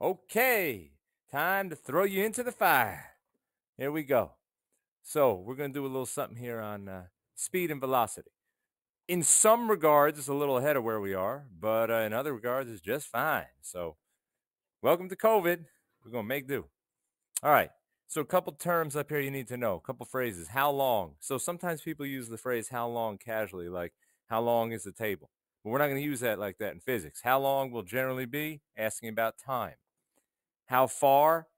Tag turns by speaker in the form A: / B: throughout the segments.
A: Okay, time to throw you into the fire. Here we go. So, we're going to do a little something here on speed and velocity. In some regards, it's a little ahead of where we are, but in other regards, it's just fine. So, welcome to COVID. We're going to make do. All right. So, a couple terms up here you need to know, a couple phrases. How long? So, sometimes people use the phrase how long casually, like how long is the table? But we're not going to use that like that in physics. How long will generally be asking about time. How far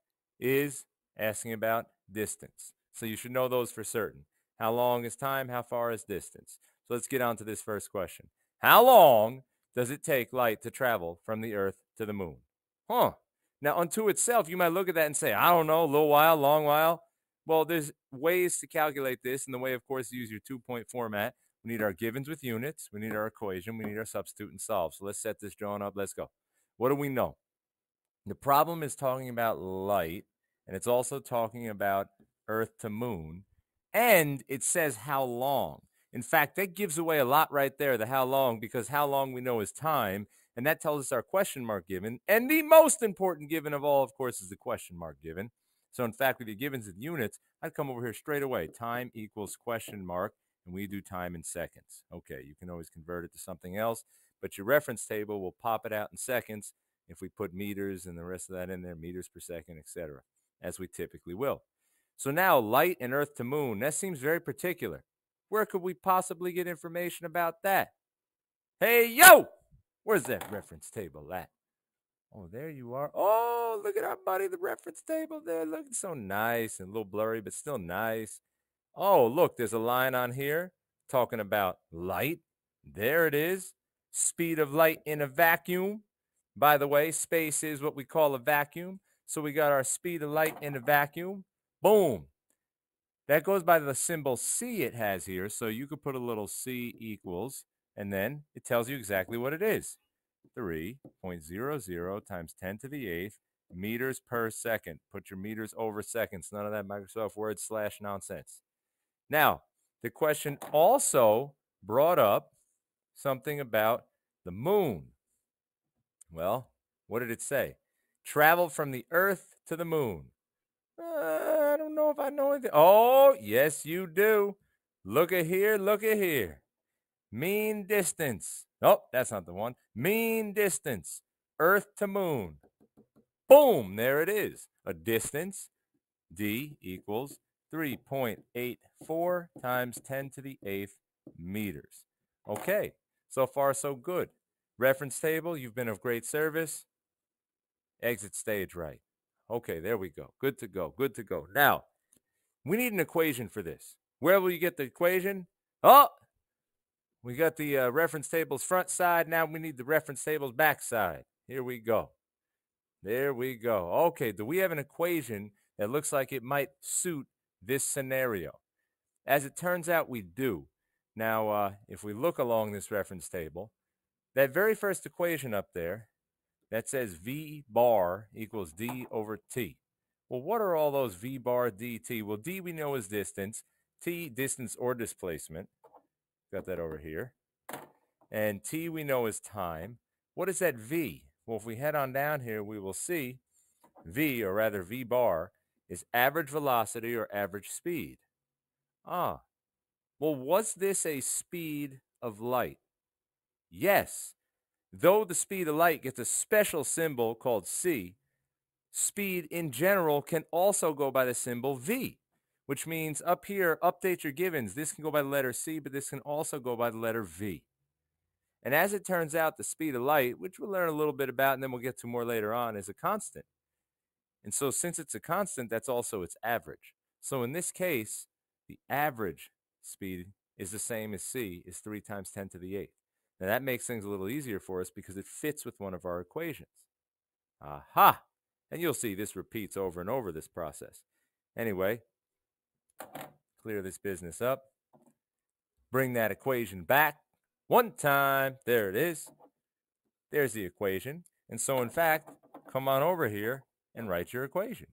A: is asking about distance. So you should know those for certain. How long is time? How far is distance? So let's get on to this first question. How long does it take light to travel from the Earth to the moon? Huh. Now, unto itself, you might look at that and say, I don't know, a little while, long while. Well, there's ways to calculate this, and the way, of course, to use your 2-point format. We need our givens with units. We need our equation. We need our substitute and solve. So let's set this drawing up. Let's go. What do we know? The problem is talking about light, and it's also talking about Earth to moon, and it says how long. In fact, that gives away a lot right there, the how long, because how long we know is time, and that tells us our question mark given. And the most important given of all, of course, is the question mark given. So, in fact, with the givens in units, I'd come over here straight away. Time equals question mark, and we do time in seconds. Okay, you can always convert it to something else, but your reference table will pop it out in seconds if we put meters and the rest of that in there, meters per second, etc., as we typically will. So now light and Earth to moon, that seems very particular. Where could we possibly get information about that? Hey, yo! Where's that reference table at? Oh, there you are. Oh, look at our buddy, the reference table there. Looking so nice and a little blurry, but still nice. Oh, look, there's a line on here talking about light. There it is. Speed of light in a vacuum. By the way, space is what we call a vacuum. So we got our speed of light in a vacuum. Boom. That goes by the symbol C it has here. So you could put a little C equals, and then it tells you exactly what it is. 3.00 times 10 to the 8th meters per second. Put your meters over seconds. None of that Microsoft Word / nonsense. Now, the question also brought up something about the moon. Well, what did it say? Travel from the Earth to the moon. I don't know if I know anything. Oh, yes, you do. Look at here, look at here. Mean distance. Oh, that's not the one. Mean distance. Earth to moon. Boom, there it is. A distance, D equals 3.84 times 10 to the 8th meters. Okay, so far so good. Reference table, you've been of great service. Exit stage right. Okay, there we go. Good to go, good to go. Now, we need an equation for this. Where will you get the equation? Oh, we got the reference table's front side. Now we need the reference table's back side. Here we go. There we go. Okay, do we have an equation that looks like it might suit this scenario? As it turns out, we do. Now, if we look along this reference table, that very first equation up there, that says V bar equals D over T. Well, what are all those V bar dt? Well, D we know is distance, T distance or displacement. Got that over here. And T we know is time. What is that V? Well, if we head on down here, we will see V, or rather V bar, is average velocity or average speed. Ah, well, was this a speed of light? Yes. Though the speed of light gets a special symbol called c, speed in general can also go by the symbol v, which means up here, update your givens. This can go by the letter c, but this can also go by the letter v. And as it turns out, the speed of light, which we'll learn a little bit about and then we'll get to more later on, is a constant. And so since it's a constant, that's also its average. So in this case, the average speed is the same as c, is 3 times 10 to the 8th. Now that makes things a little easier for us because it fits with one of our equations. Aha! And you'll see this repeats over and over this process. Anyway, clear this business up. Bring that equation back one time. There it is. There's the equation. And so in fact, come on over here and write your equation.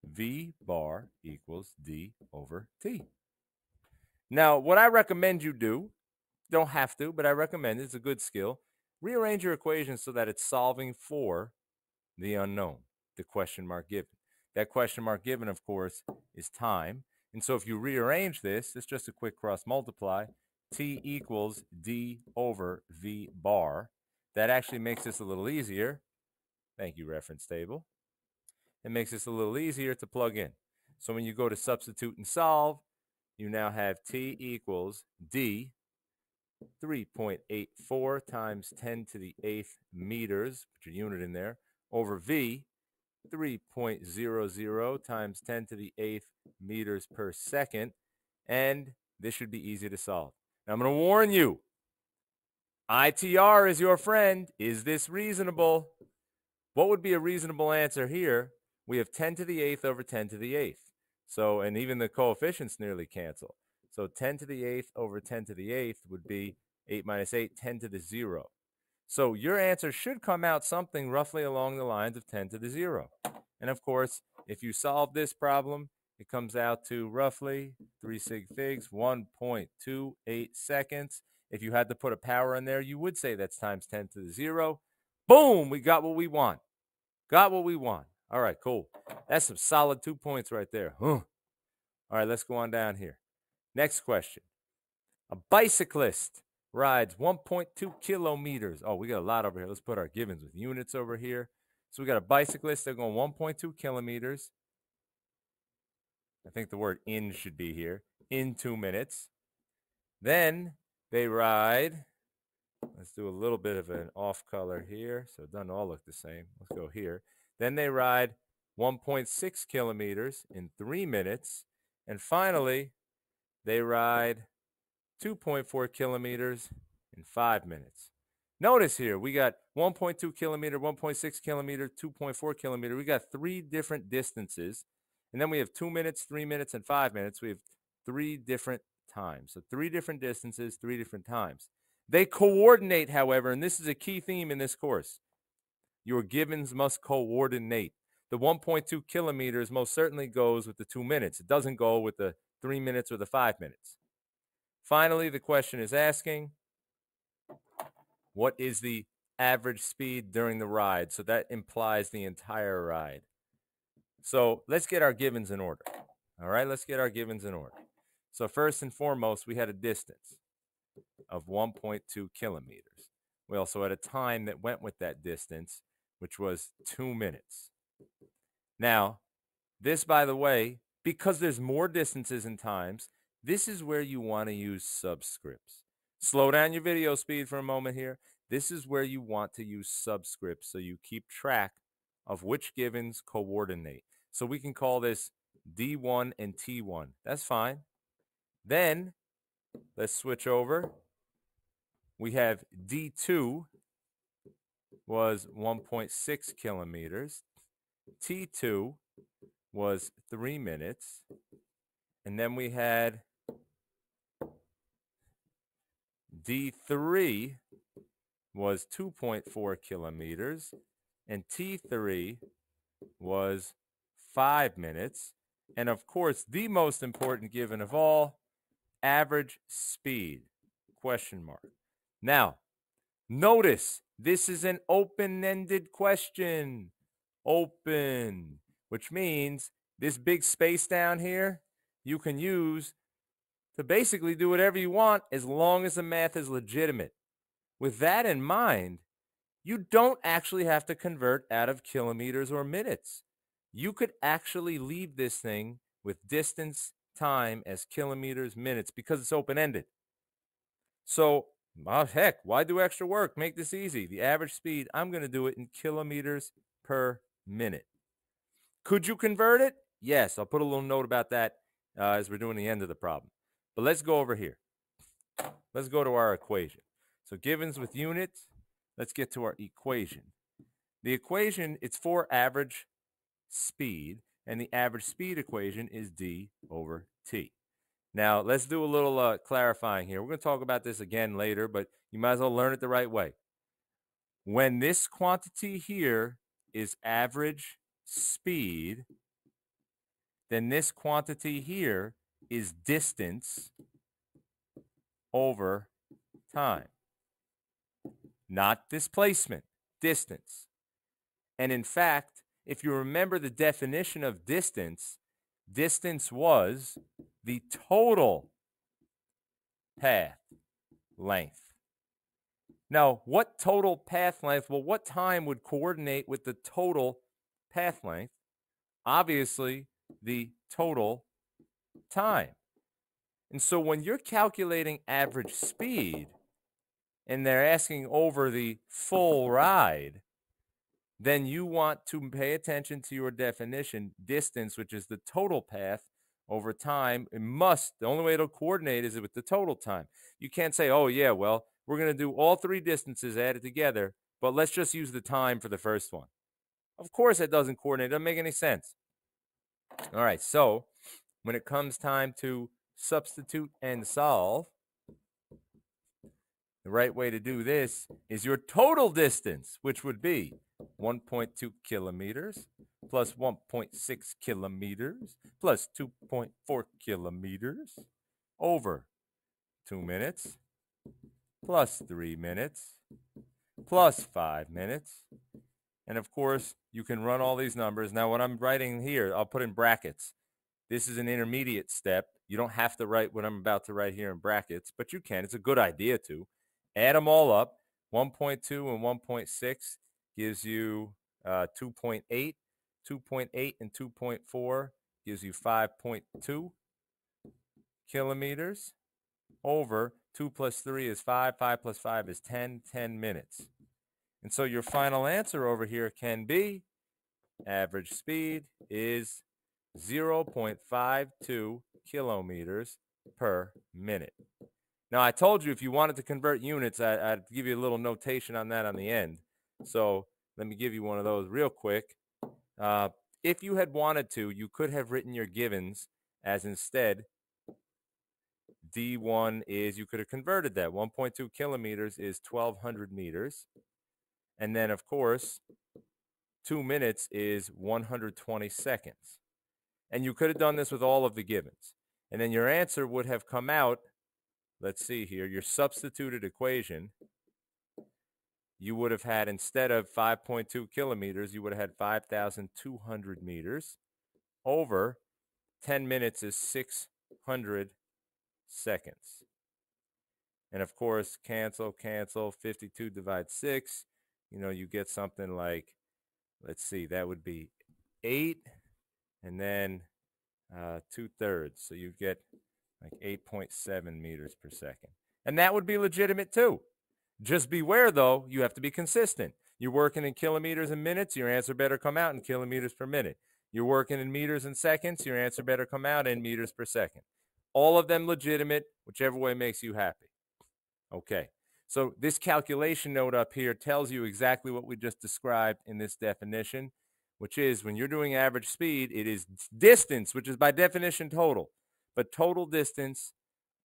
A: V bar equals D over T. Now, what I recommend you do, don't have to, but I recommend it, it's a good skill. Rearrange your equation so that it's solving for the unknown, the question mark given. That question mark given, of course, is time. And so if you rearrange this, it's just a quick cross multiply. T equals D over V bar. That actually makes this a little easier. Thank you, reference table. It makes this a little easier to plug in. So when you go to substitute and solve, you now have T equals D 3.84 times 10 to the 8th meters, put your unit in there, over V 3.00 times 10 to the 8th meters per second. And this should be easy to solve. Now I'm going to warn you, ITR is your friend. Is this reasonable? What would be a reasonable answer here? We have 10 to the 8th over 10 to the 8th. So, and even the coefficients nearly cancel. So 10 to the 8th over 10 to the 8th would be 8 minus 8, 10 to the 0. So your answer should come out something roughly along the lines of 10 to the 0. And of course, if you solve this problem, it comes out to roughly 3 sig figs, 1.28 seconds. If you had to put a power in there, you would say that's times 10 to the 0. Boom, we got what we want. Got what we want. All right, cool. That's some solid 2 points right there. All right, let's go on down here. Next question. A bicyclist rides 1.2 kilometers. Oh, we got a lot over here. Let's put our givens with units over here. So we got a bicyclist. They're going 1.2 kilometers. I think the word in should be here. In 2 minutes. Then they ride. Let's do a little bit of an off color here. So it doesn't all look the same. Let's go here. Then they ride 1.6 kilometers in 3 minutes. And finally, they ride 2.4 kilometers in 5 minutes. Notice here, we got 1.2 kilometer, 1.6 kilometer, 2.4 kilometer. We got 3 different distances. And then we have 2 minutes, 3 minutes, and 5 minutes. We have 3 different times. So 3 different distances, 3 different times. They coordinate, however, and this is a key theme in this course. Your givens must coordinate. The 1.2 kilometers most certainly goes with the 2 minutes. It doesn't go with the 3 minutes or the 5 minutes. Finally, the question is asking, what is the average speed during the ride? So that implies the entire ride. So let's get our givens in order. All right, let's get our givens in order. So first and foremost, we had a distance of 1.2 kilometers. We also had a time that went with that distance, which was 2 minutes. Now, this, by the way, because there's more distances and times, this is where you want to use subscripts. Slow down your video speed for a moment here. This is where you want to use subscripts so you keep track of which givens coordinate. So we can call this D1 and T1. That's fine. Then let's switch over. We have D2 was 1.6 kilometers. T2 was 3 minutes. And then we had D3 was 2.4 kilometers. And T3 was 5 minutes. And of course, the most important given of all, average speed, question mark. Now, notice this is an open-ended question. Open, which means this big space down here, you can use to basically do whatever you want as long as the math is legitimate. With that in mind, you don't actually have to convert out of kilometers or minutes. You could actually leave this thing with distance, time as kilometers, minutes, because it's open-ended. So, well, heck, why do extra work? Make this easy. The average speed, I'm going to do it in kilometers per minute. Could you convert it? Yes, I'll put a little note about that as we're doing the end of the problem. But let's go over here. Let's go to our equation. So givens with units, let's get to our equation. The equation, it's for average speed, and the average speed equation is D over T. Now, let's do a little clarifying here. We're going to talk about this again later, but you might as well learn it the right way. When this quantity here is average speed, then this quantity here is distance over time. Not displacement, distance. And in fact, if you remember the definition of distance, distance was the total path length. Now, what total path length? Well, what time would coordinate with the total path length? Obviously, the total time. And so when you're calculating average speed and they're asking over the full ride, then you want to pay attention to your definition, distance, which is the total path over time. The only way it'll coordinate is with the total time. You can't say, oh, yeah, well, we're going to do all three distances added together, but let's just use the time for the first one. Of course, it doesn't coordinate. It doesn't make any sense. All right, so when it comes time to substitute and solve, the right way to do this is your total distance, which would be 1.2 kilometers plus 1.6 kilometers plus 2.4 kilometers over 2 minutes plus 3 minutes plus 5 minutes. And of course, you can run all these numbers. Now, what I'm writing here, I'll put in brackets. This is an intermediate step. You don't have to write what I'm about to write here in brackets, but you can. It's a good idea to. Add them all up. 1.2 and 1.6 gives you 2.8. 2.8 and 2.4 gives you 5.2 kilometers over 2 plus 3 is 5. 5 plus 5 is 10. 10 minutes. And so your final answer over here can be average speed is 0.52 kilometers per minute. Now, I told you if you wanted to convert units, I'd give you a little notation on that on the end. So let me give you one of those real quick. If you had wanted to, you could have written your givens as instead D1 is, you could have converted that. 1.2 kilometers is 1,200 meters. And then, of course, 2 minutes is 120 seconds. And you could have done this with all of the givens. And then your answer would have come out, let's see here, your substituted equation, you would have had, instead of 5.2 kilometers, you would have had 5,200 meters over 10 minutes is 600 seconds. And of course, cancel, 52 divided 6, you get something like, let's see, that would be 8 and then 2/3. So you get like 8.7 meters per second. And that would be legitimate too. Just beware though, you have to be consistent. You're working in kilometers and minutes, your answer better come out in kilometers per minute. You're working in meters and seconds, your answer better come out in meters per second. All of them legitimate, whichever way makes you happy. Okay, so this calculation note up here tells you exactly what we just described in this definition, which is when you're doing average speed, it is distance, which is by definition total, but total distance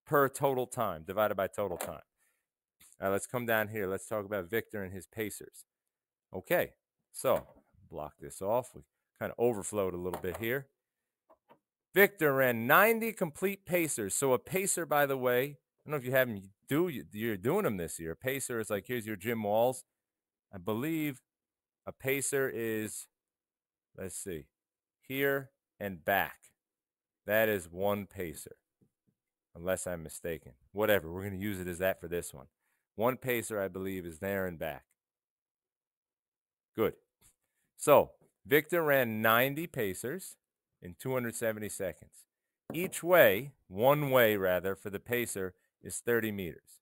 A: per total time divided by total time. All right, let's come down here. Let's talk about Victor and his pacers. Okay, so block this off. We kind of overflowed a little bit here. Victor ran 90 complete pacers. So a pacer, by the way, I don't know if you have them, you're doing them this year. A pacer is like, here's your gym walls. I believe a pacer is, let's see, here and back. That is one pacer, unless I'm mistaken. Whatever, we're going to use it as that for this one. One pacer, I believe, is there and back. Good. So Victor ran 90 pacers in 270 seconds. Each way, one way rather, for the pacer is 30 meters.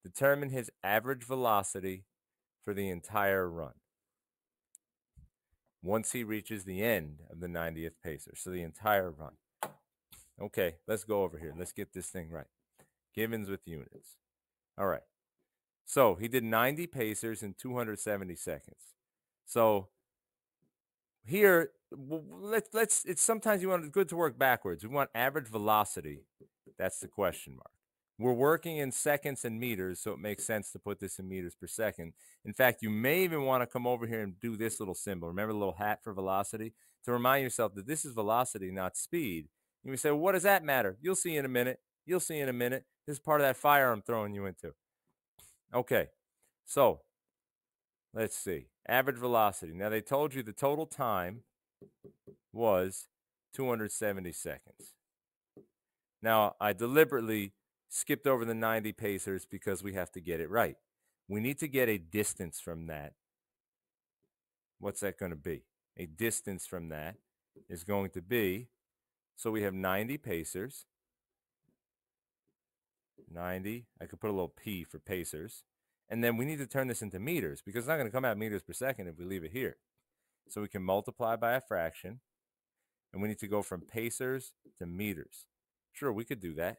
A: Determine his average velocity for the entire run once he reaches the end of the 90th pacer, so the entire run. Okay, let's go over here. Let's get this thing right. Givens with units. All right. So he did 90 pacers in 270 seconds. So here, it's sometimes it's good to work backwards. We want average velocity. That's the question mark. We're working in seconds and meters, so it makes sense to put this in meters per second. In fact, you may even want to come over here and do this little symbol. Remember the little hat for velocity? To remind yourself that this is velocity, not speed. You may say, well, what does that matter? You'll see in a minute. You'll see in a minute. This is part of that fire I'm throwing you into. Okay, so Let's see. Average velocity. Now, they told you the total time was 270 seconds. Now, I deliberately skipped over the 90 pacers because we have to get it right. We need to get a distance from that. What's that going to be? A distance from that is going to be, so we have 90 pacers. 90, I could put a little P for pacers. And then we need to turn this into meters because it's not going to come out meters per second if we leave it here. So we can multiply by a fraction. And we need to go from pacers to meters. Sure, we could do that.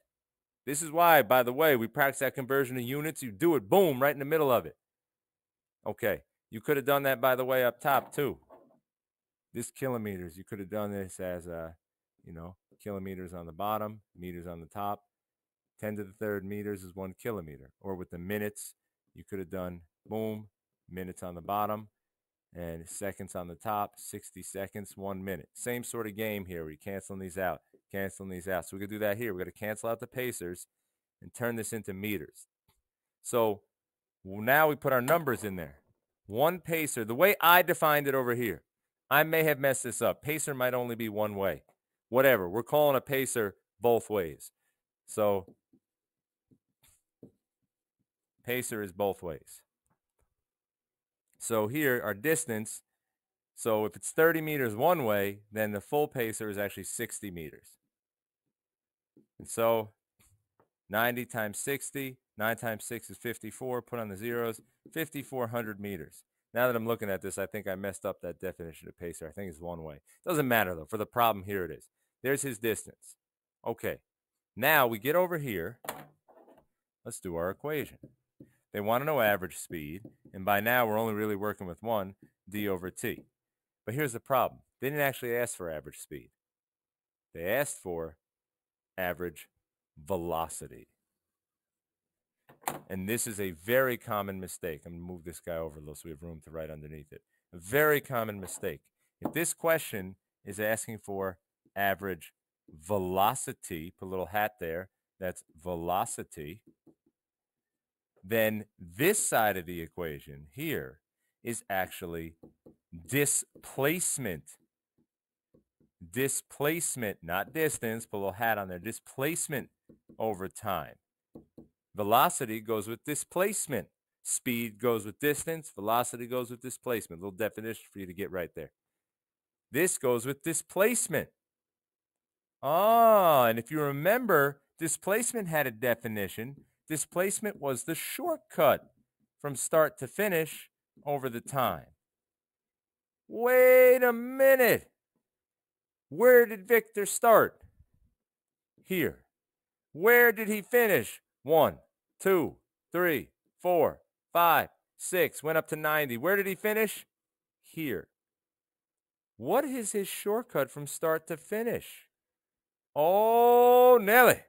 A: This is why, by the way, we practice that conversion to units. You do it, boom, right in the middle of it. Okay, you could have done that, by the way, up top too. This kilometers, you could have done this as, kilometers on the bottom, meters on the top. 10 to the third meters is 1 kilometer. Or with the minutes, you could have done, boom, minutes on the bottom and seconds on the top, 60 seconds, 1 minute. Same sort of game here. We're canceling these out. So we could do that here. We're going to cancel out the pacers and turn this into meters. So now we put our numbers in there. 1 pacer, the way I defined it over here, I may have messed this up. Pacer might only be one way. Whatever. We're calling a pacer both ways. So pacer is both ways. So here, our distance, so if it's 30 meters one way, then the full pacer is actually 60 meters. And so 90 times 60, 9 times 6 is 54, put on the zeros, 5,400 meters. Now that I'm looking at this, I think I messed up that definition of pacer. I think it's one way. Doesn't matter, though. For the problem, here it is. There's his distance. Okay. Now we get over here. Let's do our equation. They want to know average speed, and by now we're only really working with one, d over t. But here's the problem. They didn't actually ask for average speed. They asked for average velocity. And this is a very common mistake. I'm going to move this guy over a little so we have room to write underneath it. A very common mistake. If this question is asking for average velocity, put a little hat there, that's velocity, then this side of the equation here is actually displacement. Displacement, not distance, put a little hat on there, displacement over time. Velocity goes with displacement. Speed goes with distance. Velocity goes with displacement. A little definition for you to get right there. This goes with displacement. And if you remember, displacement had a definition. Displacement was the shortcut from start to finish over the time. Wait a minute. Where did Victor start? Here. Where did he finish? 1, 2, 3, 4, 5, 6. Went up to 90. Where did he finish? Here. What is his shortcut from start to finish? Oh, Nelly.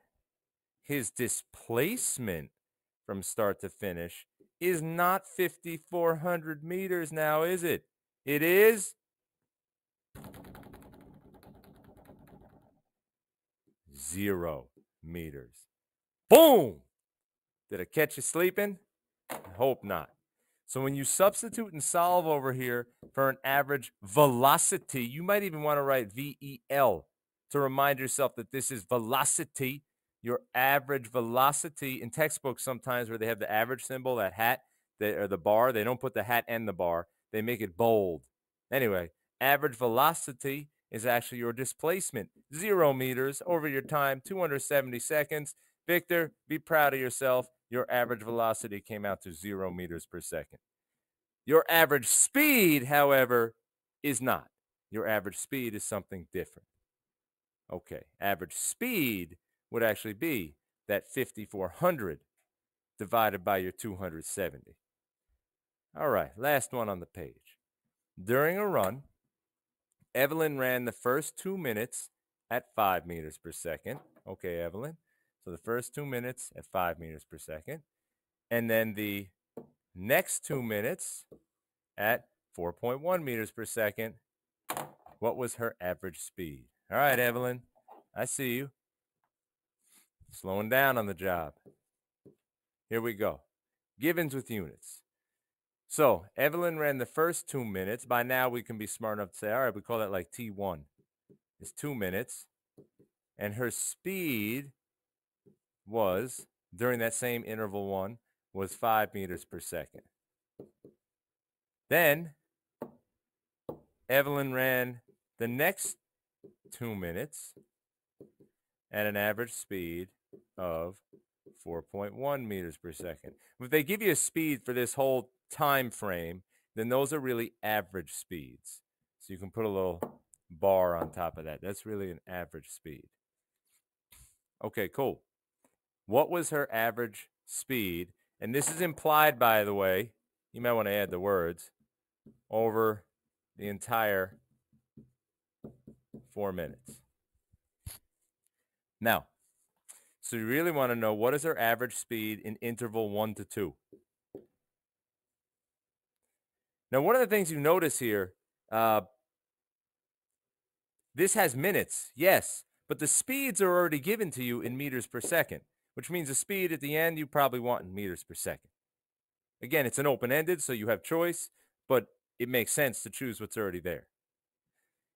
A: His displacement from start to finish is not 5,400 meters now, is it? It is 0 meters. Boom! Did I catch you sleeping? I hope not. So when you substitute and solve over here for an average velocity, you might even want to write VEL to remind yourself that this is velocity, your average velocity. In textbooks sometimes where they have the average symbol, that hat, or the bar, they don't put the hat and the bar. They make it bold. Anyway, average velocity is actually your displacement. 0 meters over your time, 270 seconds. Victor, be proud of yourself. Your average velocity came out to 0 meters per second. Your average speed, however, is not. Your average speed is something different. Okay, average speed would actually be that 5,400 divided by your 270. All right, last one on the page. During a run, Evelyn ran the first 2 minutes at 5 meters per second. Okay, Evelyn. So the first 2 minutes at 5 meters per second. And then the next 2 minutes at 4.1 meters per second. What was her average speed? All right, Evelyn. I see you. Slowing down on the job. Here we go. Givens with units. So Evelyn ran the first 2 minutes. By now we can be smart enough to say, all right, we call that like T1. It's 2 minutes. And her speed was, during that same interval 1, was 5 meters per second. Then Evelyn ran the next 2 minutes at an average speed of 4.1 meters per second. If they give you a speed for this whole time frame, then those are really average speeds. So you can put a little bar on top of that. That's really an average speed. Okay, cool. What was her average speed? And this is implied, by the way, you might want to add the words, over the entire 4 minutes. Now, so you really want to know, what is her average speed in interval 1 to 2? Now, one of the things you notice here, this has minutes, yes, but the speeds are already given to you in meters per second, which means the speed at the end you probably want in meters per second. Again, it's an open-ended, so you have choice, but it makes sense to choose what's already there.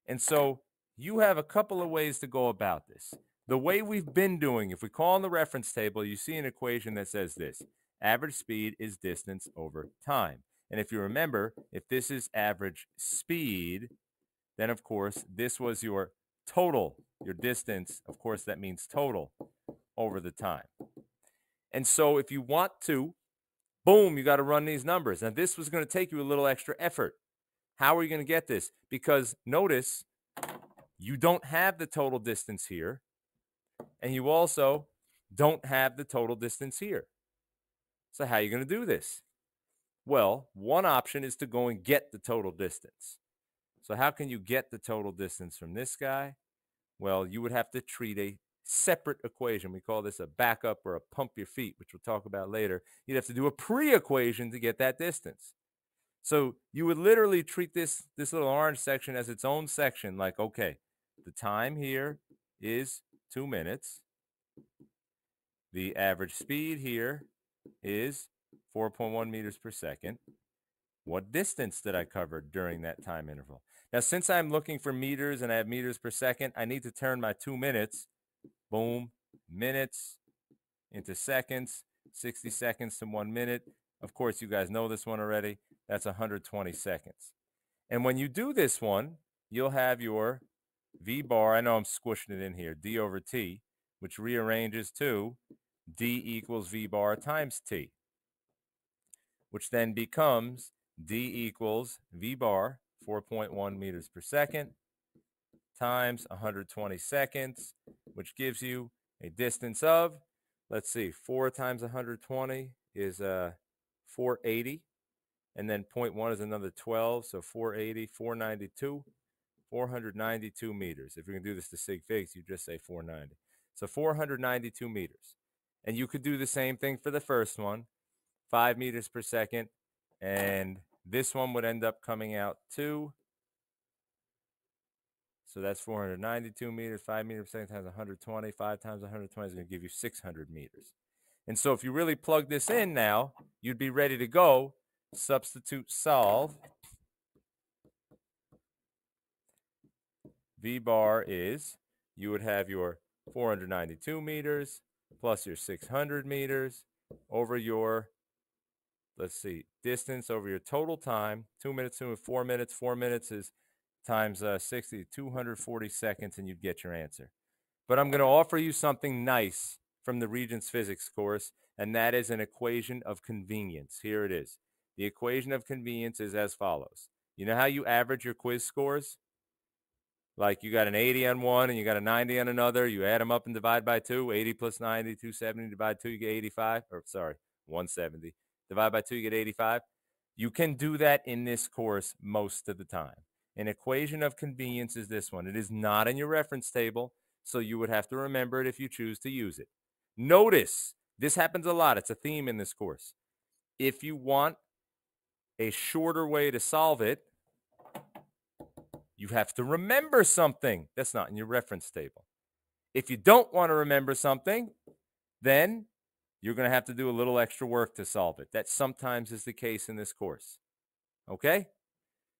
A: And so you have a couple of ways to go about this. The way we've been doing, if we call in the reference table, you see an equation that says this: average speed is distance over time. And if you remember, if this is average speed, then of course this was your total, your distance. Of course, that means total over the time. And so if you want to, boom, you got to run these numbers. Now this was going to take you a little extra effort. How are you going to get this? Because notice, you don't have the total distance here, and you also don't have the total distance here. So how are you going to do this? Well, one option is to go and get the total distance. So how can you get the total distance from this guy? Well, you would have to treat a separate equation. We call this a backup or a pump your feet, which we'll talk about later. You'd have to do a pre-equation to get that distance. So you would literally treat this little orange section as its own section, like, okay, the time here is 2 minutes. The average speed here is 4.1 meters per second. What distance did I cover during that time interval? Now, since I'm looking for meters and I have meters per second, I need to turn my 2 minutes, boom, minutes into seconds, 60 seconds to 1 minute. Of course, you guys know this one already. That's 120 seconds. And when you do this one, you'll have your V bar, I know I'm squishing it in here, D over T, which rearranges to D equals V bar times T, which then becomes D equals V bar, 4.1 meters per second, times 120 seconds, which gives you a distance of, let's see, 4 times 120 is 480. And then 0.1 is another 12, so 480, 492 meters. If you're going to do this to sig figs, you just say 490. So 492 meters. And you could do the same thing for the first one, 5 meters per second. And this one would end up coming out to, so that's 492 meters, 5 meters per second times 120. 5 times 120 is going to give you 600 meters. And so if you really plug this in now, you'd be ready to go. Substitute solve. V bar is, you would have your 492 meters plus your 600 meters over your, let's see, distance over your total time, 2 minutes to 4 minutes. 4 minutes is times 60, 240 seconds, and you'd get your answer. But I'm going to offer you something nice from the Regents Physics course, and that is an equation of convenience. Here it is. The equation of convenience is as follows. You know how you average your quiz scores? Like you got an 80 on one and you got a 90 on another. You add them up and divide by 2. 80 plus 90, 270. Divide 2, you get 85. Or sorry, 170. Divide by 2, you get 85. You can do that in this course most of the time. An equation of convenience is this one. It is not in your reference table, so you would have to remember it if you choose to use it. Notice, this happens a lot. It's a theme in this course. If you want a shorter way to solve it, you have to remember something that's not in your reference table. If you don't want to remember something, then you're going to have to do a little extra work to solve it. That sometimes is the case in this course. Okay?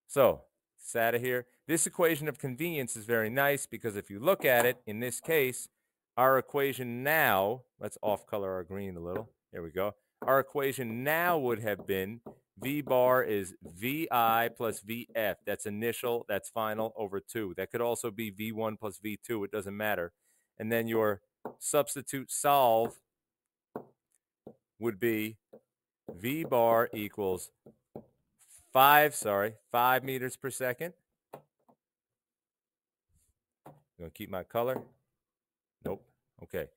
A: So, it's out of here. This equation of convenience is very nice because if you look at it, in this case, our equation now, let's off color our green a little. There we go. Our equation now would have been V bar is VI plus VF. That's initial, that's final over 2. That could also be V1 plus V2. It doesn't matter. And then your substitute solve would be V bar equals 5 meters per second. I'm going to keep my color. Nope. Okay.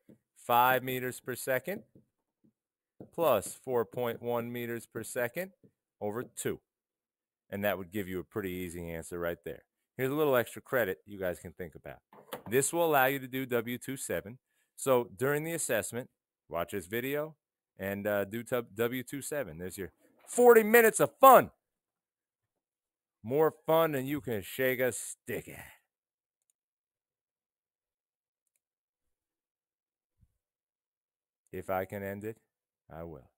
A: 5 meters per second plus 4.1 meters per second over 2. And that would give you a pretty easy answer right there. Here's a little extra credit you guys can think about. This will allow you to do W27. So during the assessment, watch this video and do W27. There's your 40 minutes of fun. More fun than you can shake a stick at. If I can end it, I will.